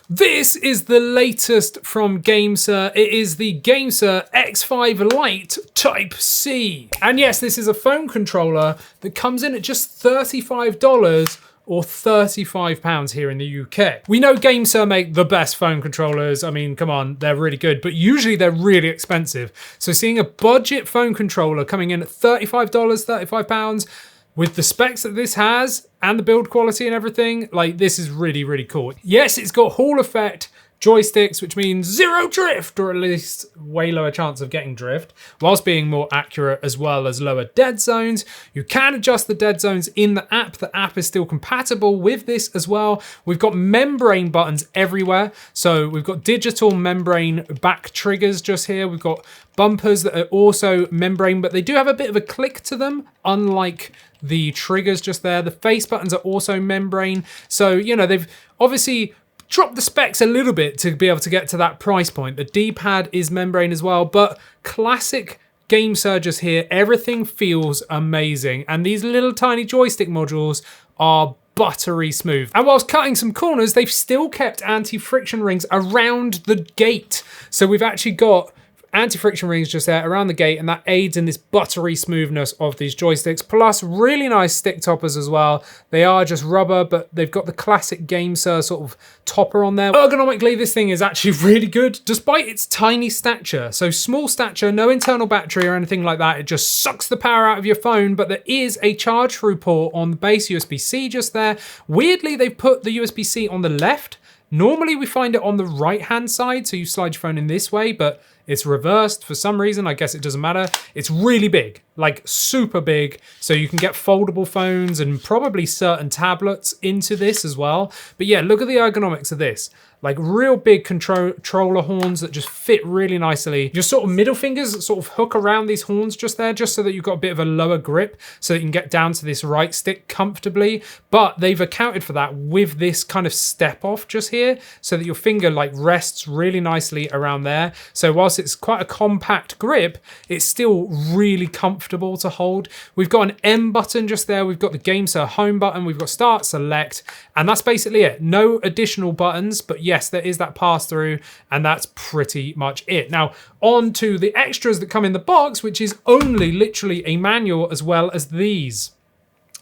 This is the latest from GameSir. It is the GameSir X5 Lite Type-C. And yes, this is a phone controller that comes in at just $35 or £35 here in the UK. We know GameSir make the best phone controllers. I mean, come on, they're really good, but usually they're really expensive. So seeing a budget phone controller coming in at $35, £35, with the specs that this has and the build quality and everything, like, this is really, really cool. Yes, it's got Hall effect joysticks, which means zero drift, or at least way lower chance of getting drift, whilst being more accurate, as well as lower dead zones. You can adjust the dead zones in the app. The app is still compatible with this as well. We've got membrane buttons everywhere. So we've got digital membrane back triggers just here. We've got bumpers that are also membrane, but they do have a bit of a click to them, unlike the triggers just there. The face buttons are also membrane. So, you know, they've obviously drop the specs a little bit to be able to get to that price point. The D-pad is membrane as well, but classic GameSir just here, everything feels amazing. And these little tiny joystick modules are buttery smooth. And whilst cutting some corners, they've still kept anti-friction rings around the gate. So we've actually got anti-friction rings just there around the gate, and that aids in this buttery smoothness of these joysticks, plus really nice stick toppers as well. They are just rubber, but they've got the classic GameSir sort of topper on there. Ergonomically, this thing is actually really good, despite its tiny stature. So small stature, no internal battery or anything like that. It just sucks the power out of your phone, but there is a charge through port on the base USB-C just there. Weirdly, they've put the USB-C on the left. Normally we find it on the right-hand side, so you slide your phone in this way, but it's reversed for some reason. I guess it doesn't matter. It's really big, like super big, so you can get foldable phones and probably certain tablets into this as well. But yeah, look at the ergonomics of this. Like real big controller horns that just fit really nicely. Your sort of middle fingers sort of hook around these horns just there, just so that you've got a bit of a lower grip, so that you can get down to this right stick comfortably. But they've accounted for that with this kind of step off just here, so that your finger like rests really nicely around there. So whilst it's quite a compact grip, it's still really comfortable to hold. We've got an M button just there. We've got the GameSir home button. We've got start, select, and that's basically it. No additional buttons, but yes, there is that pass through, and that's pretty much it. Now, on to the extras that come in the box, which is only literally a manual as well as these.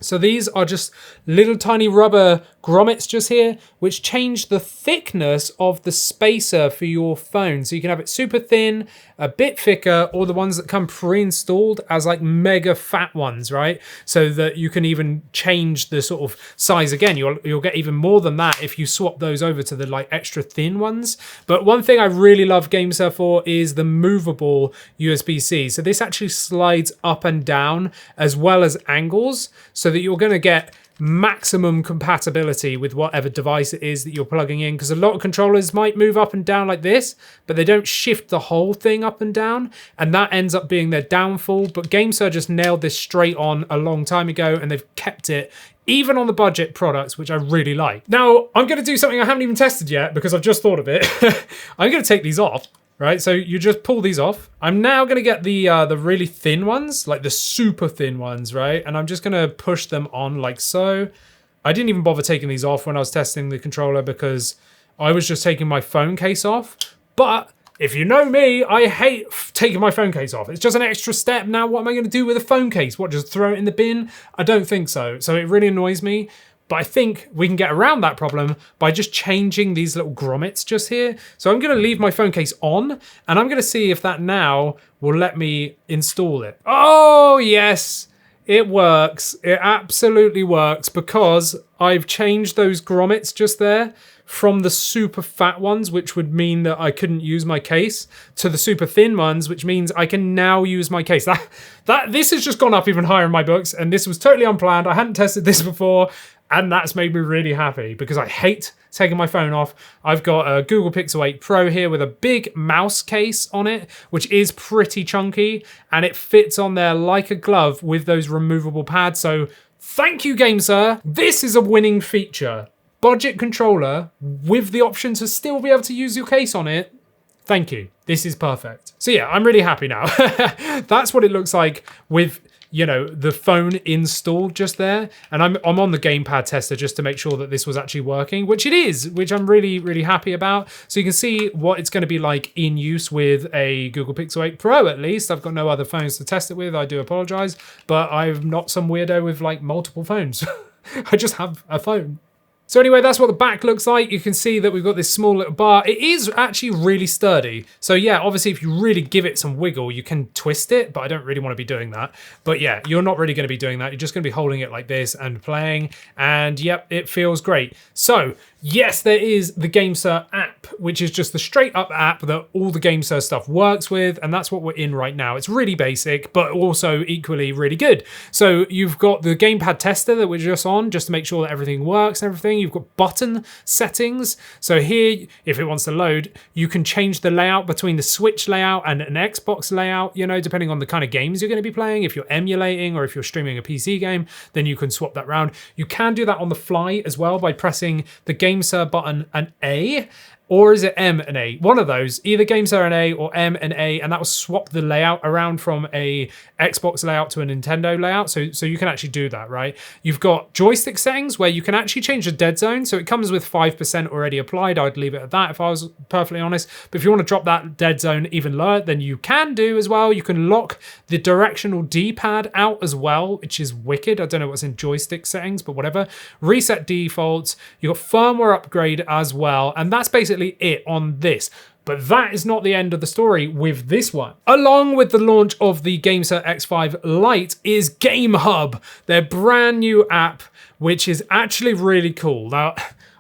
So these are just little tiny rubber grommets just here, which change the thickness of the spacer for your phone. So you can have it super thin, a bit thicker, or the ones that come pre-installed as like mega fat ones, right? So that you can even change the sort of size again. You'll get even more than that if you swap those over to the like extra thin ones. But one thing I really love GameSir for is the movable USB-C. So this actually slides up and down as well as angles, so that you're going to get maximum compatibility with whatever device it is that you're plugging in, because a lot of controllers might move up and down like this, but they don't shift the whole thing up and down, and that ends up being their downfall. But GameSir just nailed this straight on a long time ago, and they've kept it even on the budget products, which I really like. Now, I'm going to do something I haven't even tested yet because I've just thought of it. I'm going to take these off. Right, so you just pull these off. I'm now gonna get the really thin ones, like the super thin ones, right? And I'm just gonna push them on like so. I didn't even bother taking these off when I was testing the controller because I was just taking my phone case off. But if you know me, I hate taking my phone case off. It's just an extra step. Now, what am I gonna do with a phone case? What, just throw it in the bin? I don't think so. So it really annoys me. But I think we can get around that problem by just changing these little grommets just here. So I'm going to leave my phone case on, and I'm going to see if that now will let me install it. Oh, yes, it works. It absolutely works, because I've changed those grommets just there from the super fat ones, which would mean that I couldn't use my case, to the super thin ones, which means I can now use my case. This has just gone up even higher in my books, and this was totally unplanned. I hadn't tested this before, and that's made me really happy because I hate taking my phone off. I've got a Google Pixel 8 Pro here with a big mouse case on it, which is pretty chunky, and it fits on there like a glove with those removable pads. So thank you, GameSir. This is a winning feature. Budget controller with the option to still be able to use your case on it. Thank you. This is perfect. So yeah, I'm really happy now. That's what it looks like with you know, the phone installed just there. And I'm on the gamepad tester just to make sure that this was actually working, which it is, which I'm really, really happy about. So you can see what it's going to be like in use with a Google Pixel 8 Pro, at least. I've got no other phones to test it with. I do apologize, but I'm not some weirdo with like multiple phones. I just have a phone. So anyway, that's what the back looks like. You can see that we've got this small little bar. It is actually really sturdy. So yeah, obviously if you really give it some wiggle, you can twist it, but I don't really want to be doing that. But yeah, you're not really going to be doing that. You're just going to be holding it like this and playing. And yep, it feels great. So yes, there is the GameSir app, which is just the straight up app that all the GameSir stuff works with. And that's what we're in right now. It's really basic, but also equally really good. So you've got the gamepad tester that we're just on, just to make sure that everything works and everything. You've got button settings. So here, if it wants to load, you can change the layout between the Switch layout and an Xbox layout, you know, depending on the kind of games you're going to be playing. If you're emulating or if you're streaming a PC game, then you can swap that around. You can do that on the fly as well by pressing the GameSir button and A. Or is it M and A? One of those, either GameSir and A or M and A, and that will swap the layout around from a Xbox layout to a Nintendo layout. So you can actually do that, right? You've got joystick settings where you can actually change the dead zone. So it comes with 5% already applied. I'd leave it at that if I was perfectly honest. But if you want to drop that dead zone even lower, then you can do as well. You can lock the directional D-pad out as well, which is wicked. I don't know what's in joystick settings, but whatever. Reset defaults. You've got firmware upgrade as well. And that's basically it on this. But that is not the end of the story with this one. Along with the launch of the GameSir X5 Lite is GameHub, their brand new app, which is actually really cool. Now,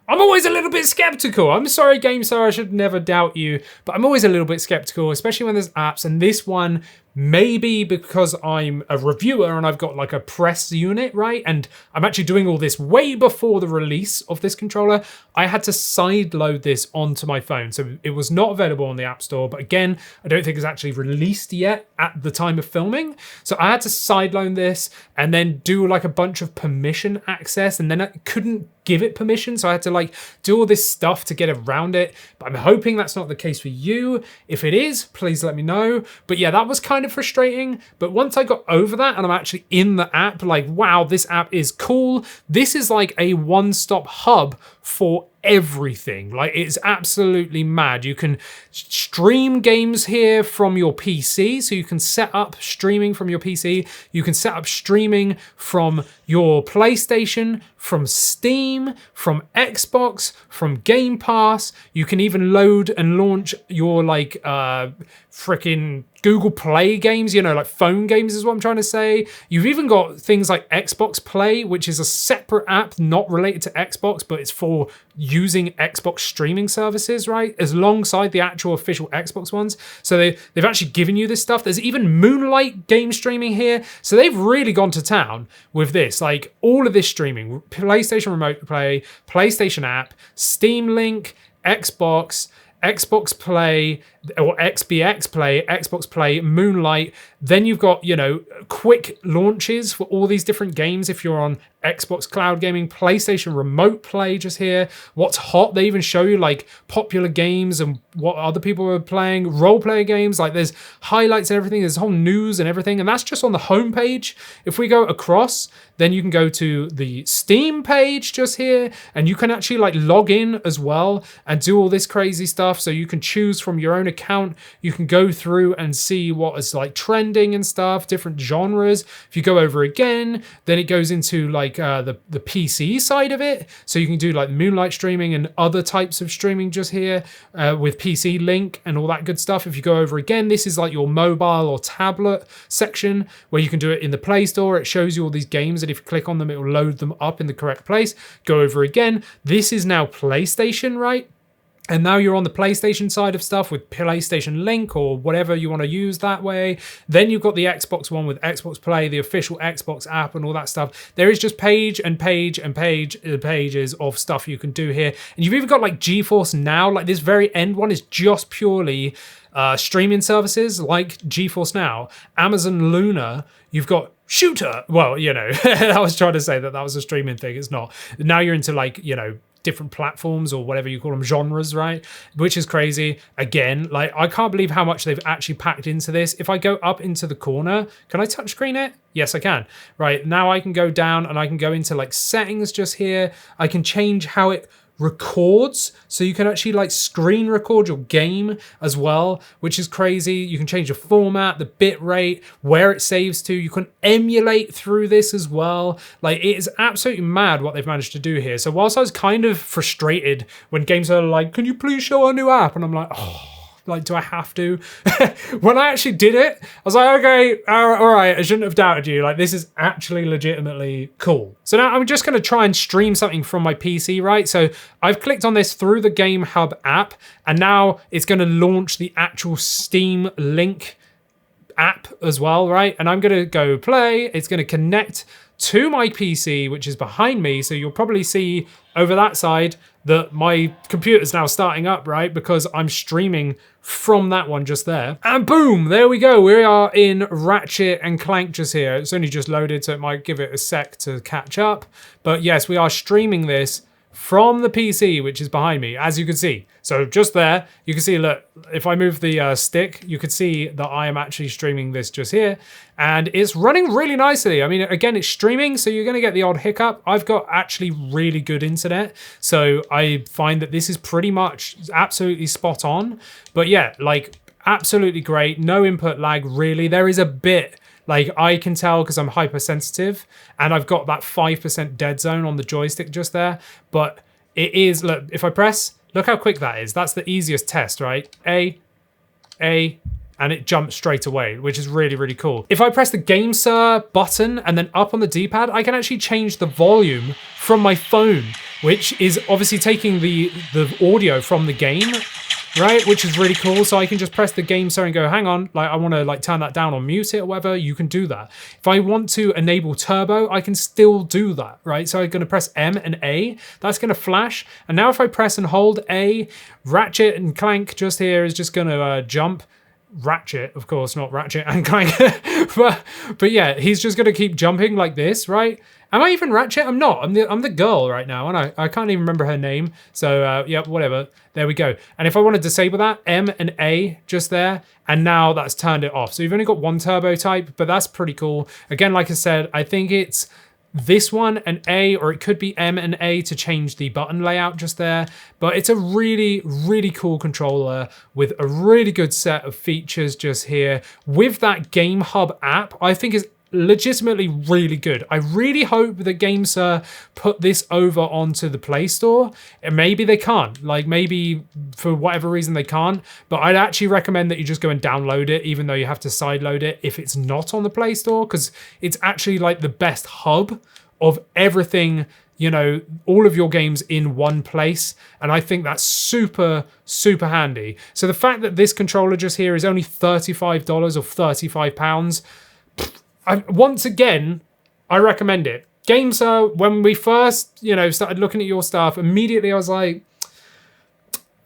I'm always a little bit skeptical. I'm sorry, GameSir, I should never doubt you, but I'm always a little bit skeptical, especially when there's apps, and this one, maybe because I'm a reviewer and I've got like a press unit, right? And I'm actually doing all this way before the release of this controller. I had to sideload this onto my phone. So it was not available on the App Store, but again, I don't think it's actually released yet at the time of filming. So I had to sideload this and then do like a bunch of permission access, and then I couldn't give it permission. So I had to like do all this stuff to get around it. But I'm hoping that's not the case for you. If it is, please let me know. But yeah, that was kind of frustrating. But once I got over that and I'm actually in the app, like, wow, this app is cool. This is like a one-stop hub for everything. Like, it's absolutely mad. You can stream games here from your PC, so you can set up streaming from your PC. You can set up streaming from your PlayStation, from Steam, from Xbox, from Game Pass. You can even load and launch your like freaking Google Play games, you know, like phone games is what I'm trying to say. You've even got things like Xbox Play, which is a separate app not related to Xbox, but it's for using Xbox streaming services, right? As alongside the actual official Xbox ones. So they've actually given you this stuff. There's even Moonlight game streaming here. So they've really gone to town with this. Like, all of this streaming, PlayStation Remote Play, PlayStation App, Steam Link, Xbox Play, or XBX Play, Xbox Play, Moonlight. Then you've got, you know, quick launches for all these different games if you're on Xbox Cloud Gaming, PlayStation Remote Play just here. What's hot, they even show you like popular games and what other people are playing, role player games, like there's highlights and everything, there's whole news and everything, and that's just on the home page. If we go across, then you can go to the Steam page just here, and you can actually like log in as well and do all this crazy stuff. So you can choose from your own account, you can go through and see what is like trending and stuff, different genres. If you go over again, then it goes into like the PC side of it. So you can do like Moonlight streaming and other types of streaming just here with PC Link and all that good stuff. If you go over again, this is like your mobile or tablet section where you can do it in the Play Store. It shows you all these games, and if you click on them, it will load them up in the correct place. Go over again. This is now PlayStation, right? And now you're on the PlayStation side of stuff with PlayStation Link or whatever you want to use that way. Then you've got the Xbox one with Xbox Play, the official Xbox app and all that stuff. There is just page and page and pages of stuff you can do here. And you've even got like GeForce Now, like this very end one is just purely streaming services like GeForce Now, Amazon Luna. You've got Shooter. Well, you know, I was trying to say that was a streaming thing. It's not. Now you're into like, you know, different platforms or whatever you call them, genres, right? Which is crazy. Again, like I can't believe how much they've actually packed into this. If I go up into the corner, can I touchscreen it? Yes, I can. Right, now I can go down and I can go into like settings just here. I can change how it records, so you can actually like screen record your game as well, which is crazy. You can change the format, the bit rate, where it saves to. You can emulate through this as well. Like, it is absolutely mad what they've managed to do here. So whilst I was kind of frustrated when games are like, can you please show our new app? And I'm like, oh, like, do I have to? When I actually did it, I was like, okay, all right, I shouldn't have doubted you. Like, this is actually legitimately cool. So now I'm just going to try and stream something from my PC, right? So I've clicked on this through the GameHub app, and now it's going to launch the actual Steam Link app as well, right? And I'm going to go play. It's going to connect to my PC, which is behind me. So you'll probably see over that side that my computer's now starting up, right? Because I'm streaming from that one just there. And boom, there we go. We are in Ratchet and Clank just here. It's only just loaded, so it might give it a sec to catch up. But yes, we are streaming this from the PC, which is behind me, as you can see. So just there, you can see, look, if I move the stick, you could see that I am actually streaming this just here. And it's running really nicely. I mean, again, it's streaming, so you're going to get the odd hiccup. I've got actually really good internet, so I find that this is pretty much absolutely spot on. But yeah, like, absolutely great. No input lag, really. There is a bit, like, I can tell because I'm hypersensitive, and I've got that 5% dead zone on the joystick just there. But it is, look, if I press, look how quick that is. That's the easiest test, right? A, and it jumps straight away, which is really, really cool. If I press the GameSir button and then up on the D-pad, I can actually change the volume from my phone, which is obviously taking the audio from the game, right? Which is really cool. So I can just press the GameSir and go, hang on, like, I want to like turn that down or mute it or whatever. You can do that. If I want to enable turbo, I can still do that, right? So I'm going to press M and A. That's going to flash. And now if I press and hold A, Ratchet and Clank just here is just going to jump. Ratchet, of course, not Ratchet and Clank. but yeah, he's just going to keep jumping like this, right? Am I even Ratchet? I'm not. I'm the girl right now, and I can't even remember her name. So yeah, whatever. There we go. And if I want to disable that, M and A just there, and now that's turned it off. So you've only got one turbo type, but that's pretty cool. Again, like I said, I think it's this one and A, or it could be M and A to change the button layout just there. But it's a really, really cool controller with a really good set of features just here. With that GameHub app, I think is legitimately really good. I really hope that GameSir put this over onto the Play Store. And maybe they can't. Like, maybe for whatever reason they can't. But I'd actually recommend that you just go and download it, even though you have to sideload it if it's not on the Play Store, because it's actually like the best hub of everything, you know, all of your games in one place. And I think that's super, super handy. So the fact that this controller just here is only $35 or £35, once again, I recommend it. GameSir, when we first, you know, started looking at your stuff, immediately I was like,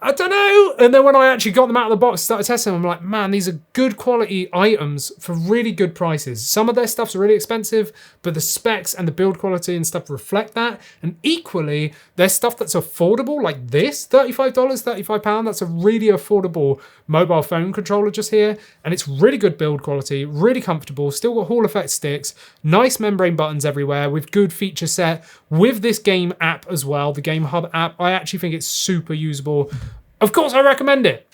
I don't know. And then when I actually got them out of the box, started testing them, I'm like, man, these are good quality items for really good prices. Some of their stuff's really expensive, but the specs and the build quality and stuff reflect that. And equally, there's stuff that's affordable, like this, $35, £35. That's a really affordable mobile phone controller just here. And it's really good build quality, really comfortable, still got Hall effect sticks, nice membrane buttons everywhere with good feature set. With this game app as well, the GameHub app, I actually think it's super usable. Of course, I recommend it.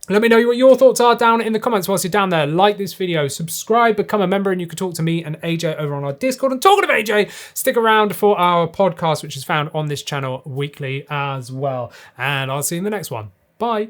Let me know what your thoughts are down in the comments whilst you're down there. Like this video, subscribe, become a member, and you can talk to me and AJ over on our Discord. And talking of AJ, stick around for our podcast, which is found on this channel weekly as well. And I'll see you in the next one. Bye.